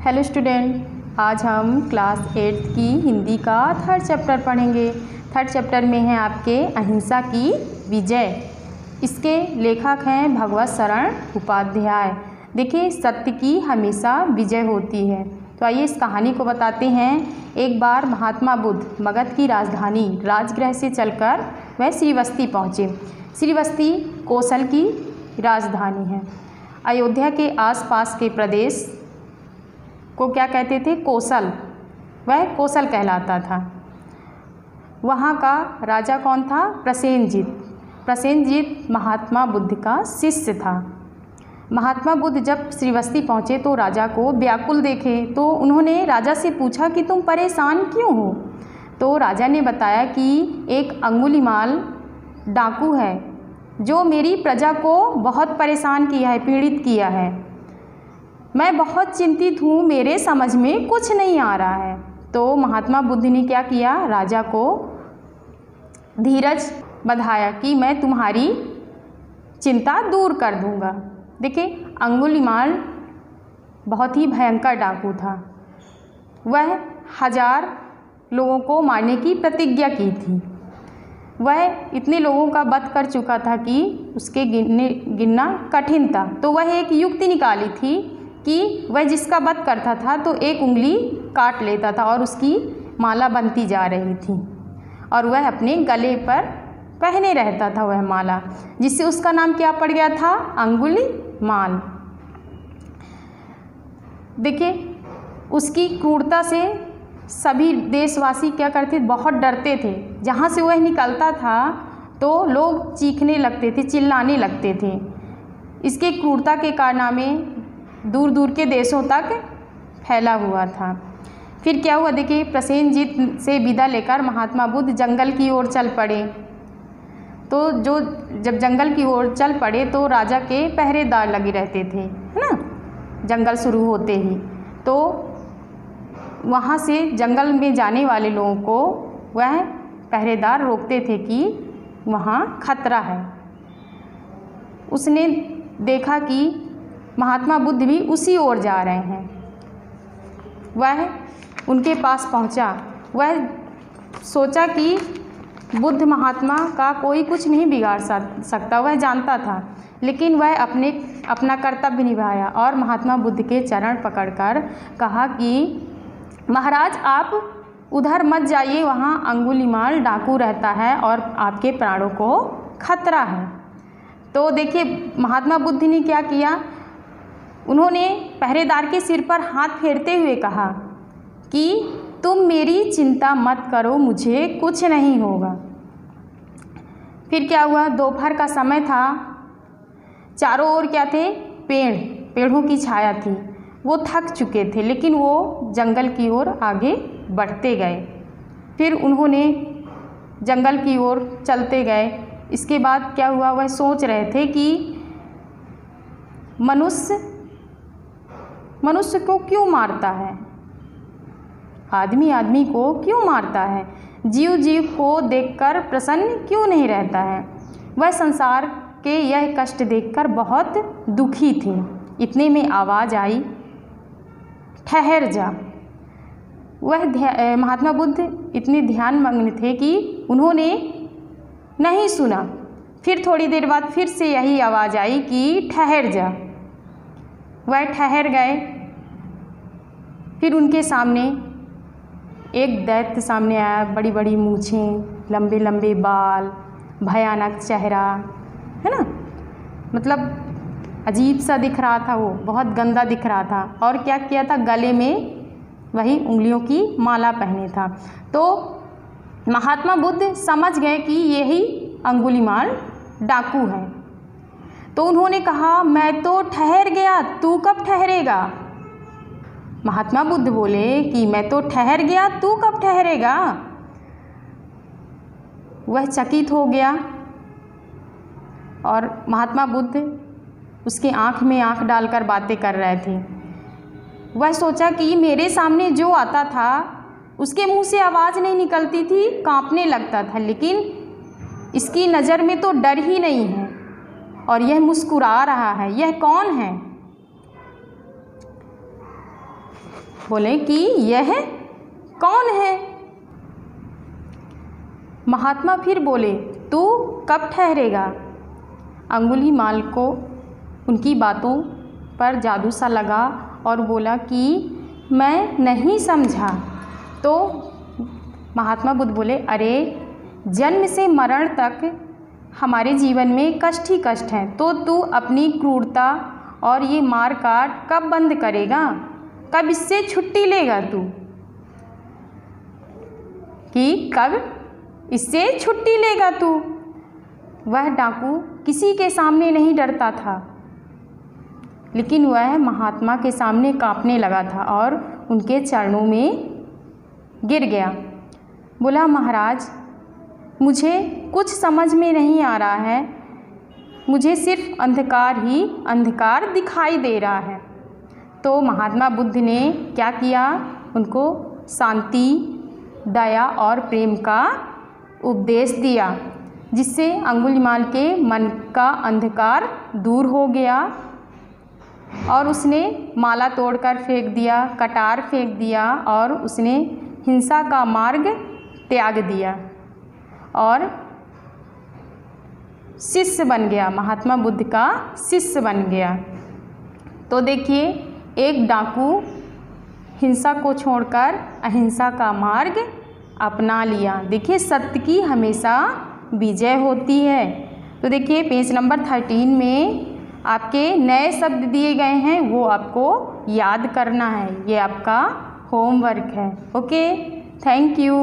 Hello student, आज हम class 8 की हिंदी का थर्ड चैप्टर पढ़ेंगे। थर्ड चैप्टर में है आपके अहिंसा की विजय। इसके लेखक हैं भगवत शरण उपाध्याय। देखिए, सत्य की हमेशा विजय होती है। तो आइए इस कहानी को बताते हैं। एक बार महात्मा बुद्ध मगध की राजधानी राजगृह से चलकर वह श्रीवस्ती पहुँचे। श्रीवस्ती कौशल की राजधानी है। अयोध्या के आसपास के प्रदेश को क्या कहते थे? कौशल। वह कौशल कहलाता था। वहाँ का राजा कौन था? प्रसेनजीत। प्रसेनजीत महात्मा बुद्ध का शिष्य था। महात्मा बुद्ध जब श्रीवस्ती पहुँचे तो राजा को व्याकुल देखे तो उन्होंने राजा से पूछा कि तुम परेशान क्यों हो? तो राजा ने बताया कि एक अंगुलीमाल डाकू है जो मेरी प्रजा को बहुत परेशान किया है, पीड़ित किया है। मैं बहुत चिंतित हूँ, मेरे समझ में कुछ नहीं आ रहा है। तो महात्मा बुद्ध ने क्या किया? राजा को धीरज बंधाया कि मैं तुम्हारी चिंता दूर कर दूँगा। देखिए, अंगुलीमाल बहुत ही भयंकर डाकू था। वह 1000 लोगों को मारने की प्रतिज्ञा की थी। वह इतने लोगों का वध कर चुका था कि उसके गिनना कठिन था। तो वह एक युक्ति निकाली थी कि वह जिसका वध करता था तो एक उंगली काट लेता था और उसकी माला बनती जा रही थी और वह अपने गले पर पहने रहता था वह माला, जिससे उसका नाम क्या पड़ गया था? अंगुलीमाल। देखिए, उसकी क्रूरता से सभी देशवासी क्या करते? बहुत डरते थे। जहाँ से वह निकलता था तो लोग चीखने लगते थे, चिल्लाने लगते थे। इसके क्रूरता के कारनामे दूर दूर के देशों तक फैला हुआ था। फिर क्या हुआ? देखिए, प्रसेनजीत से विदा लेकर महात्मा बुद्ध जंगल की ओर चल पड़े। तो जब जंगल की ओर चल पड़े तो राजा के पहरेदार लगे रहते थे, है ना, जंगल शुरू होते ही। तो वहाँ से जंगल में जाने वाले लोगों को वह पहरेदार रोकते थे कि वहाँ खतरा है। उसने देखा कि महात्मा बुद्ध भी उसी ओर जा रहे हैं। वह उनके पास पहुंचा। वह सोचा कि बुद्ध महात्मा का कोई कुछ नहीं बिगाड़ सकता, वह जानता था। लेकिन वह अपना कर्तव्य निभाया और महात्मा बुद्ध के चरण पकड़कर कहा कि महाराज, आप उधर मत जाइए, वहाँ अंगुलीमाल डाकू रहता है और आपके प्राणों को खतरा है। तो देखिए, महात्मा बुद्ध ने क्या किया? उन्होंने पहरेदार के सिर पर हाथ फेरते हुए कहा कि तुम मेरी चिंता मत करो, मुझे कुछ नहीं होगा। फिर क्या हुआ? दोपहर का समय था। चारों ओर क्या थे? पेड़ों की छाया थी। वो थक चुके थे लेकिन वो जंगल की ओर आगे बढ़ते गए। फिर उन्होंने जंगल की ओर चलते गए। इसके बाद क्या हुआ? वह सोच रहे थे कि मनुष्य को क्यों मारता है? आदमी को क्यों मारता है? जीव को देखकर प्रसन्न क्यों नहीं रहता है? वह संसार के यह कष्ट देखकर बहुत दुखी थे। इतने में आवाज़ आई, ठहर जा। वह महात्मा बुद्ध इतने ध्यानमग्न थे कि उन्होंने नहीं सुना। फिर थोड़ी देर बाद फिर से यही आवाज़ आई कि ठहर जा। वह ठहर गए। फिर उनके सामने एक दैत्य सामने आया। बड़ी बड़ी मूँछें, लंबे लंबे बाल, भयानक चेहरा, है ना, मतलब अजीब सा दिख रहा था। वो बहुत गंदा दिख रहा था। और क्या किया था? गले में वही उंगलियों की माला पहने था। तो महात्मा बुद्ध समझ गए कि यही अंगुलीमाल डाकू है। तो उन्होंने कहा, मैं तो ठहर गया, तू कब ठहरेगा? महात्मा बुद्ध बोले कि मैं तो ठहर गया, तू कब ठहरेगा? वह चकित हो गया और महात्मा बुद्ध उसके आँख में आँख डालकर बातें कर रहे थे। वह सोचा कि मेरे सामने जो आता था उसके मुंह से आवाज़ नहीं निकलती थी, कांपने लगता था, लेकिन इसकी नज़र में तो डर ही नहीं है और यह मुस्कुरा रहा है। यह कौन है? बोले कि यह कौन है। महात्मा फिर बोले, तू कब ठहरेगा। अंगुलीमाल को उनकी बातों पर जादू सा लगा और बोला कि मैं नहीं समझा। तो महात्मा बुद्ध बोले, अरे जन्म से मरण तक हमारे जीवन में कष्ट ही कष्ट है, तो तू अपनी क्रूरता और ये मार काट कब बंद करेगा, कब इससे छुट्टी लेगा तू, कि कब इससे छुट्टी लेगा तू। वह डाकू किसी के सामने नहीं डरता था, लेकिन वह महात्मा के सामने कांपने लगा था और उनके चरणों में गिर गया। बोला, महाराज मुझे कुछ समझ में नहीं आ रहा है, मुझे सिर्फ अंधकार ही अंधकार दिखाई दे रहा है। तो महात्मा बुद्ध ने क्या किया, उनको शांति, दया और प्रेम का उपदेश दिया, जिससे अंगुलीमाल के मन का अंधकार दूर हो गया और उसने माला तोड़कर फेंक दिया, कटार फेंक दिया और उसने हिंसा का मार्ग त्याग दिया और शिष्य बन गया, महात्मा बुद्ध का शिष्य बन गया। तो देखिए, एक डाकू हिंसा को छोड़कर अहिंसा का मार्ग अपना लिया। देखिए, सत्य की हमेशा विजय होती है। तो देखिए, पेज नंबर 13 में आपके नए शब्द दिए गए हैं, वो आपको याद करना है। ये आपका होमवर्क है। Okay, thank you.